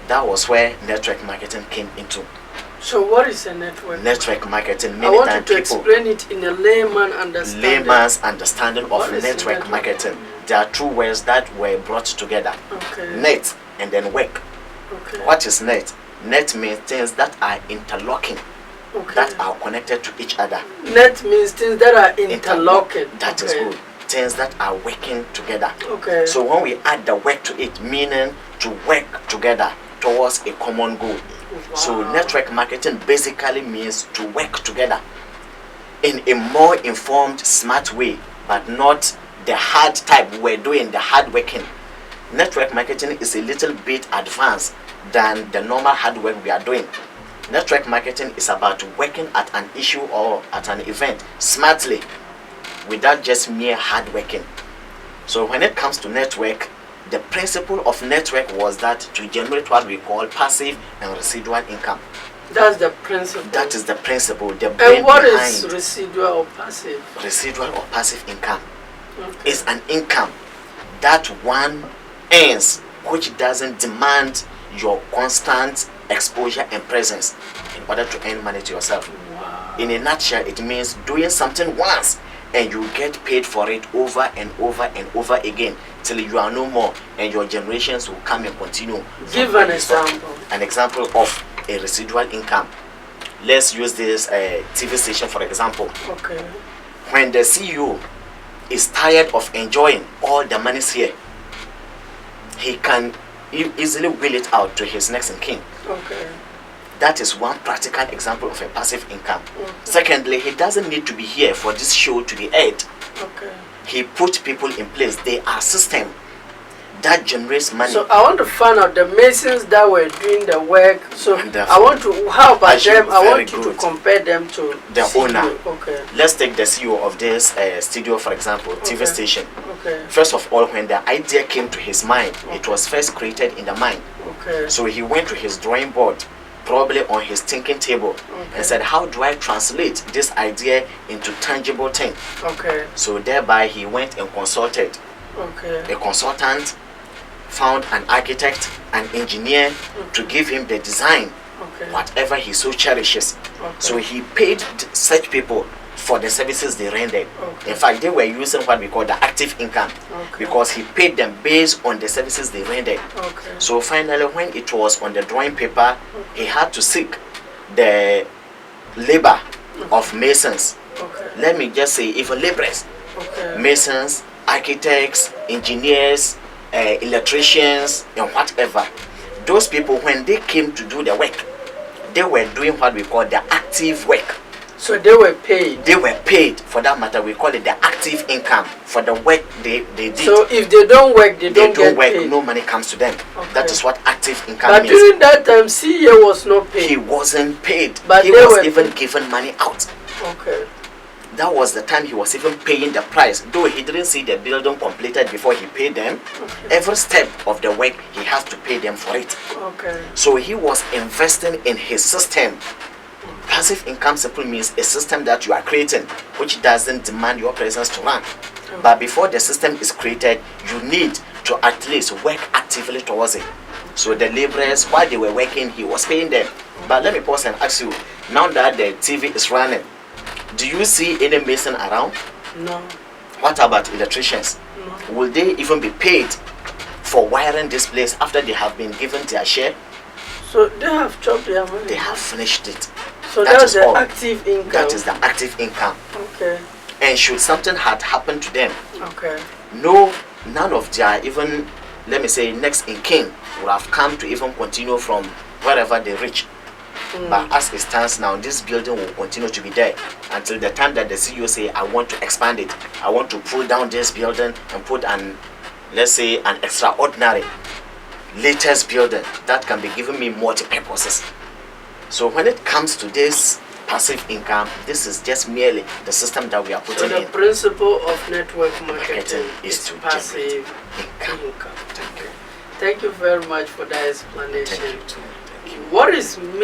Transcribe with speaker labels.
Speaker 1: That was where network marketing came into.
Speaker 2: So what is a network?
Speaker 1: Network marketing.
Speaker 2: I want you to explain it in a layman's
Speaker 1: understanding of network marketing. There are two words that were brought together.
Speaker 2: Okay.
Speaker 1: Net and then work.
Speaker 2: Okay.
Speaker 1: What is net? Net means things that are interlocking, that are connected to each other.
Speaker 2: Net means things that are interlocking.
Speaker 1: That is good. Things that are working together.
Speaker 2: Okay.
Speaker 1: So when we add the work to it, meaning to work together towards a common goal.
Speaker 2: Wow.
Speaker 1: So network marketing basically means to work together in a more informed, smart way, but not the hard type we're doing, the hard working. Network marketing is a little bit advanced than the normal hard work we are doing. Network marketing is about working at an issue or at an event smartly, without just mere hard working. So when it comes to network, the principle of network was that to generate what we call passive and residual income.
Speaker 2: That's the principle.
Speaker 1: That is the principle. The brain
Speaker 2: and what
Speaker 1: behind
Speaker 2: is residual or passive?
Speaker 1: Residual or passive income is an income that one earns, which doesn't demand your constant exposure and presence in order to earn money to yourself.
Speaker 2: Wow.
Speaker 1: In a nutshell, it means doing something once and you get paid for it over and over and over again till you are no more, and your generations will come and continue.
Speaker 2: Give an example.
Speaker 1: An example of a residual income. Let's use this TV station for example.
Speaker 2: Okay.
Speaker 1: When the CEO is tired of enjoying all the monies here, he can easily will it out to his next in kin.
Speaker 2: Okay.
Speaker 1: That is one practical example of a passive income.
Speaker 2: Okay.
Speaker 1: Secondly, he doesn't need to be here for this show to be aired.
Speaker 2: Okay.
Speaker 1: He put people in place. They are system that generates money.
Speaker 2: So I want to find out the masons that were doing the work. So
Speaker 1: Wonderful.
Speaker 2: I want to, how about them? I want you
Speaker 1: good.
Speaker 2: to compare them to
Speaker 1: The
Speaker 2: CEO.
Speaker 1: owner.
Speaker 2: Okay.
Speaker 1: Let's take the CEO of this studio, for example, TV station.
Speaker 2: Okay.
Speaker 1: First of all, when the idea came to his mind, it was first created in the mind.
Speaker 2: Okay.
Speaker 1: So he went to his drawing board, probably on his thinking table, and said, how do I translate this idea into tangible thing?
Speaker 2: Okay.
Speaker 1: So thereby he went and consulted
Speaker 2: Okay.
Speaker 1: a consultant, found an architect, an engineer to give him the design,
Speaker 2: Okay.
Speaker 1: whatever he so cherishes.
Speaker 2: Okay.
Speaker 1: So he paid such people for the services they rendered.
Speaker 2: Okay.
Speaker 1: In fact, they were using what we call the active income,
Speaker 2: Okay.
Speaker 1: because he paid them based on the services they rendered.
Speaker 2: Okay.
Speaker 1: So finally, when it was on the drawing paper, he had to seek the labor of masons.
Speaker 2: Okay.
Speaker 1: Let me just say, even laborers,
Speaker 2: Okay.
Speaker 1: masons, architects, engineers, electricians, and whatever. Those people, when they came to do the work, they were doing what we call the active work.
Speaker 2: So they were paid.
Speaker 1: They were paid, for that matter, we call it the active income for the work they did.
Speaker 2: So if they don't work, they don't get
Speaker 1: work,
Speaker 2: paid.
Speaker 1: no money comes to them.
Speaker 2: Okay.
Speaker 1: That is what active income
Speaker 2: But
Speaker 1: means.
Speaker 2: during that time, CEO was not paid.
Speaker 1: He wasn't paid.
Speaker 2: But
Speaker 1: he
Speaker 2: they
Speaker 1: was
Speaker 2: were
Speaker 1: even
Speaker 2: paid.
Speaker 1: given money out.
Speaker 2: Okay.
Speaker 1: That was the time he was even paying the price. Though he didn't see the building completed before he paid them, every step of the work, he has to pay them for it.
Speaker 2: Okay.
Speaker 1: So he was investing in his system. Passive income simply means a system that you are creating, which doesn't demand your presence to run. But before the system is created, you need to at least work actively towards it. So the laborers, while they were working, he was paying them. But let me pause and ask you, now that the TV is running, do you see any mason around?
Speaker 2: No.
Speaker 1: What about electricians?
Speaker 2: No.
Speaker 1: Will they even be paid for wiring this place after they have been given their share?
Speaker 2: So they have chopped their money.
Speaker 1: They have finished it.
Speaker 2: So
Speaker 1: That
Speaker 2: that's
Speaker 1: is
Speaker 2: the
Speaker 1: all.
Speaker 2: active income.
Speaker 1: That is the active income.
Speaker 2: Okay.
Speaker 1: And should something had happened to them,
Speaker 2: Okay.
Speaker 1: none of their even, let me say, next in kin would have come to even continue from wherever they reach. But as it stands now, this building will continue to be there until the time that the CEO say, I want to expand it. I want to pull down this building and put an, let's say, an extraordinary latest building that can be giving me multi-purposes. So when it comes to this passive income, this is just merely the system that we are putting
Speaker 2: So the
Speaker 1: in.
Speaker 2: principle of network marketing
Speaker 1: is
Speaker 2: is
Speaker 1: to
Speaker 2: passive
Speaker 1: income.
Speaker 2: income.
Speaker 1: Thank you.
Speaker 2: Thank you very much for that explanation.
Speaker 1: Thank you too. Thank you.
Speaker 2: What is missing?